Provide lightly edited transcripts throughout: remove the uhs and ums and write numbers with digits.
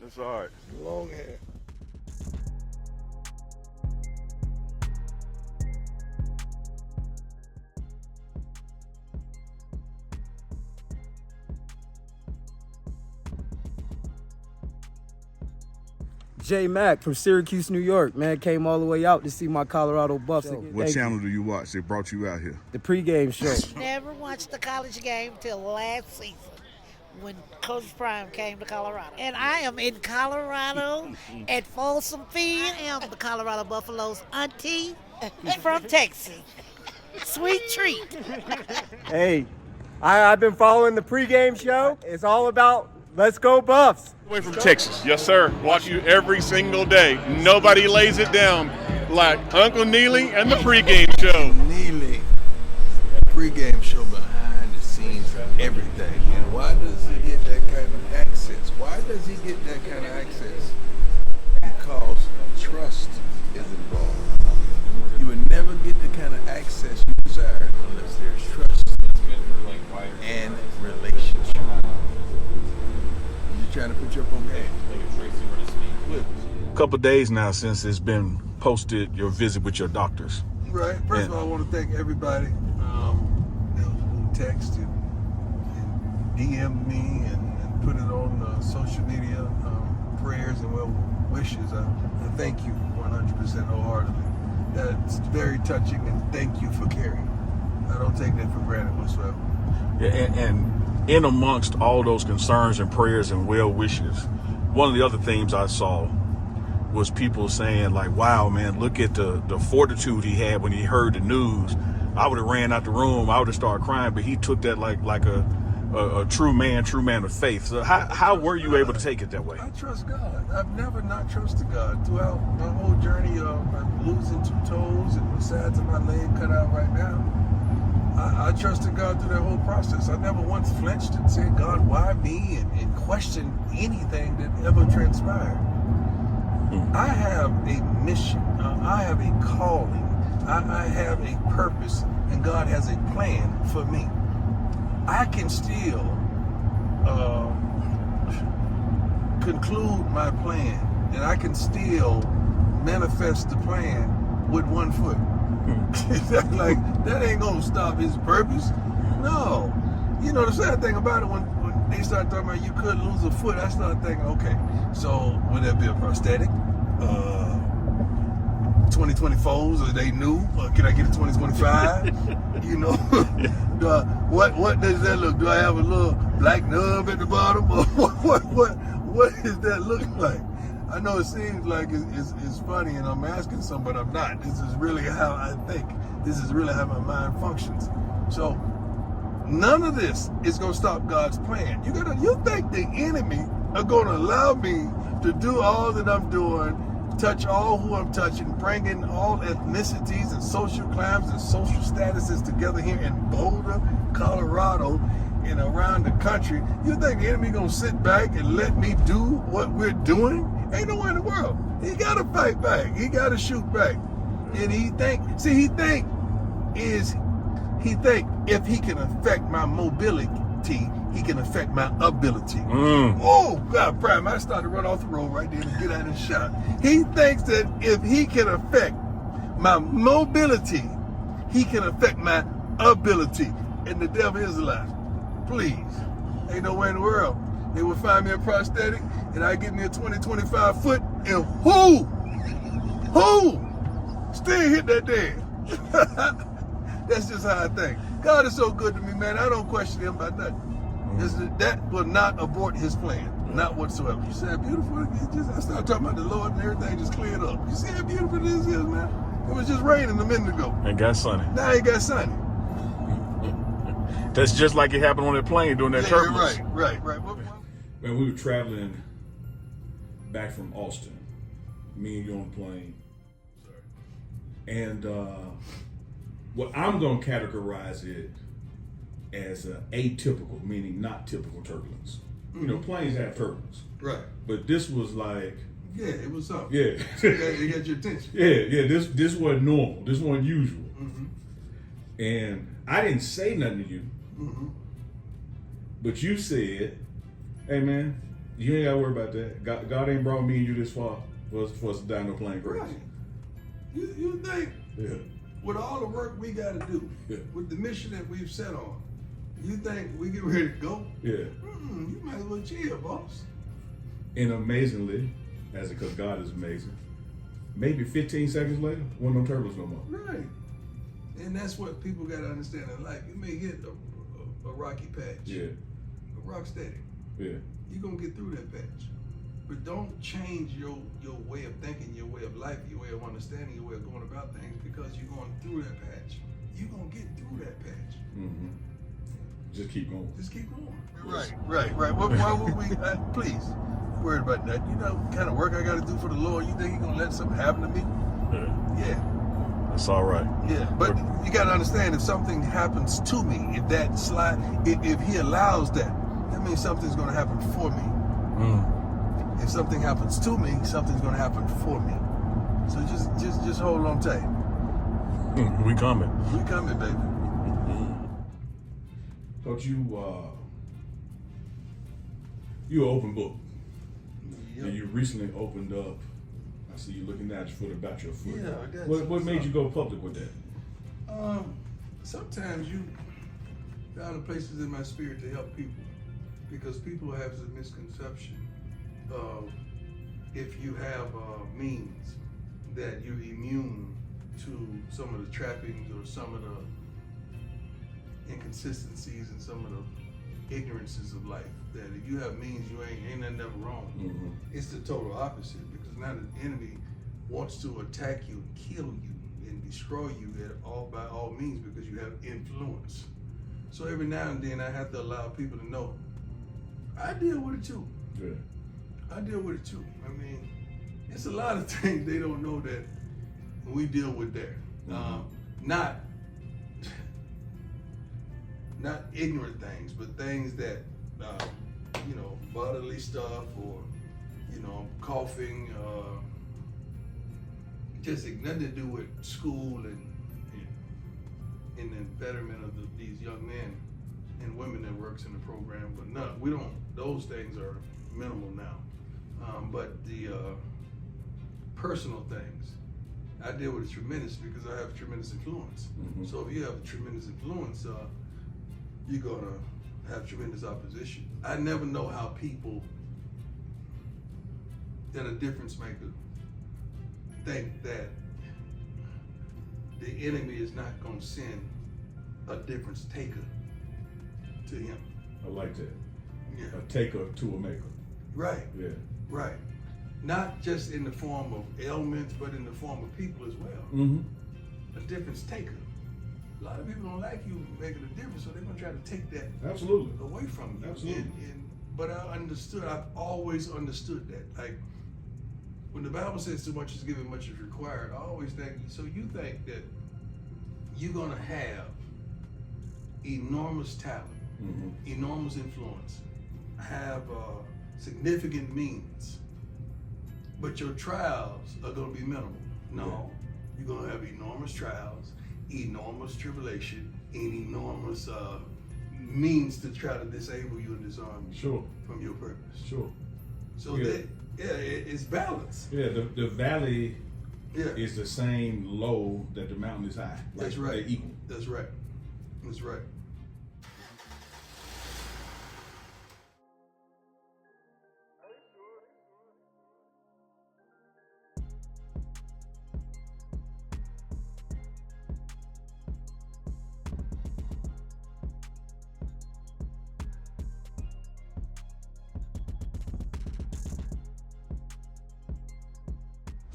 It's all right. Long hair. J Mac from Syracuse, New York, man, came all the way out to see my Colorado Buffs. What channel do you watch? They brought you out here. The pregame show. Never watched the college game till last season when Coach Prime came to Colorado. And I am in Colorado at Folsom Field. I am the Colorado Buffaloes auntie from Texas. Sweet treat. Hey, I've been following the pregame show. It's all about let's go Buffs. Way from Texas. Yes, sir. Watch you every single day. Nobody lays it down like Uncle Neely and the pregame show. Neely, pregame show behind the scenes of everything. And why does he get that kind of access? Why does he get that kind of access? Because trust is involved. You would never get the kind of access you desire unless there's trust and relationship. You're trying to put your own game. A couple days now since it's been posted your visit with your doctors. Right. First of all, I want to thank everybody who texted and DM'd me and put it on social media, prayers and well wishes. I thank you 100% wholeheartedly. That's very touching, and thank you for caring. I don't take that for granted whatsoever. Yeah, and in amongst all those concerns and prayers and well wishes, one of the other themes I saw was people saying like, wow, man, look at the fortitude he had when he heard the news. I would have ran out the room. I would have started crying, but he took that like a true man of faith. So how were you able to take it that way? I trust God. I've never not trusted God throughout my whole journey. I'm losing 2 toes and the sides of my leg cut out right now. I trusted God through that whole process. I never once flinched and said, God, why me? And questioned anything that ever transpired. I have a mission. I have a calling. I have a purpose, and God has a plan for me. I can still conclude my plan, and I can still manifest the plan with 1 foot. Like, that ain't gonna stop his purpose. No. You know, the sad thing about it, when they start talking about you could lose a foot, I start thinking, okay, so would that be a prosthetic? 2024s, are they new? Can I get a 2025? You know, what does that look? Do I have a little black nub at the bottom? Or what does that look like? I know it seems like it's funny and I'm asking some, but I'm not. This is really how I think. This is really how my mind functions. So none of this is gonna stop God's plan. You think the enemy are gonna allow me to do all that I'm doing, touch all who I'm touching, bring in all ethnicities and social climes and social statuses together here in Boulder, Colorado, and around the country? You think the enemy gonna sit back and let me do what we're doing? Ain't nowhere in the world. He gotta fight back. He gotta shoot back. And he think if he can affect my mobility, he can affect my ability. Oh, God, Prime, I started to run off the road right there to get out of the shot. He thinks that if he can affect my mobility, he can affect my ability. And the devil is a lie. Please. Ain't nowhere in the world. They would find me a prosthetic and I get me a 20-25 foot, and who still hit that dead. That's just how I think. God is so good to me, man. I don't question him about nothing. That will not abort his plan, not whatsoever. You see how beautiful it is? I started talking about the Lord and everything just cleared up. You see how beautiful this is, man? It was just raining a minute ago. And got sunny. Now it got sunny. That's just like it happened on that plane during that turbulence. Right. Man, we were traveling back from Austin, me and you on the plane. And I'm going to categorize it as atypical, meaning not typical turbulence. You know, planes have turbulence. Right. But this was like... Yeah, it was up. Yeah. It got your attention. Yeah, this wasn't normal. This wasn't usual. Mm-hmm. And I didn't say nothing to you. Mm-hmm. But you said, hey man, You ain't got to worry about that. God ain't brought me and you this far for us to die no plane crash. Right. You think with all the work we got to do, with the mission that we've set on, you think we get ready to go? Yeah. You might as well chill, boss. And amazingly, because God is amazing, maybe 15 seconds later, wasn't no turbulence no more. Right. And that's what people got to understand in life. You may hit a rocky patch. Yeah. A rock steady. Yeah. You're going to get through that patch. But don't change your way of thinking, your way of life, your way of understanding, your way of going about things because you're going through that patch. You're going to get through that patch. Mm-hmm. Just keep going. Just keep going. Right. Why would we, please, worried about that? You know what kind of work I got to do for the Lord? You think He's going to let something happen to me? Yeah. That's all right. Yeah, but you got to understand if something happens to me, if He allows that means something's going to happen for me. If something happens to me, something's going to happen for me. So just hold on tight. We coming. We coming, baby. Coach, you an open book. Yep. And you recently opened up. I see you looking at your foot about your foot. Yeah, What made you go public with that? Sometimes you found places in my spirit to help people. Because people have the misconception of if you have means that you're immune to some of the trappings or some of the inconsistencies and some of the ignorances of life. That if you have means, you ain't nothing ever wrong. Mm-hmm. It's the total opposite because now the enemy wants to attack you and kill you and destroy you by all means because you have influence. So every now and then I have to allow people to know I deal with it too. Yeah. I deal with it too. I mean, it's a lot of things they don't know that we deal with there. Not ignorant things, but things that, bodily stuff or, coughing, just nothing to do with school and the betterment of these young men and women that works in the program, but those things are minimal now. But the personal things, I deal with it tremendous because I have tremendous influence. Mm-hmm. So if you have tremendous influence, you're gonna have tremendous opposition. I never know how people that a difference maker think that the enemy is not gonna send a difference taker to him. I like that. Yeah. A taker to a maker. Right. Yeah. Right. Not just in the form of ailments, but in the form of people as well. Mm-hmm. A difference taker. A lot of people don't like you making a difference, so they're gonna try to take that Absolutely. away from you. Absolutely. But I've always understood that. Like when the Bible says too much is given, much is required, I always think, so you think that you're gonna have enormous talent, enormous influence, have significant means, but your trials are gonna be minimal. No, you're gonna have enormous trials, enormous tribulation, and enormous means to try to disable you and disarm you from your purpose. Sure. So it's balance. Yeah, the valley Yeah. is the same low that the mountain is high. Like, That's right. They're equal. That's right. That's right.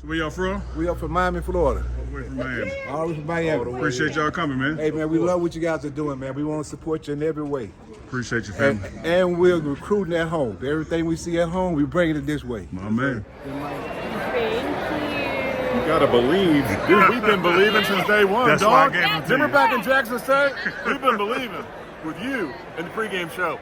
So where y'all from? We up from Miami, Florida. All the way from Miami. All the way from Miami. Appreciate y'all coming, man. Hey, man, we love what you guys are doing, man. We want to support you in every way. Appreciate you, family. And we're recruiting at home. Everything we see at home, we bring it this way. My man. Thank You gotta believe. Dude, we've been believing since day one, That's dog. why I gave them to Remember you. back in Jackson State? We've been believing with you in the pregame show.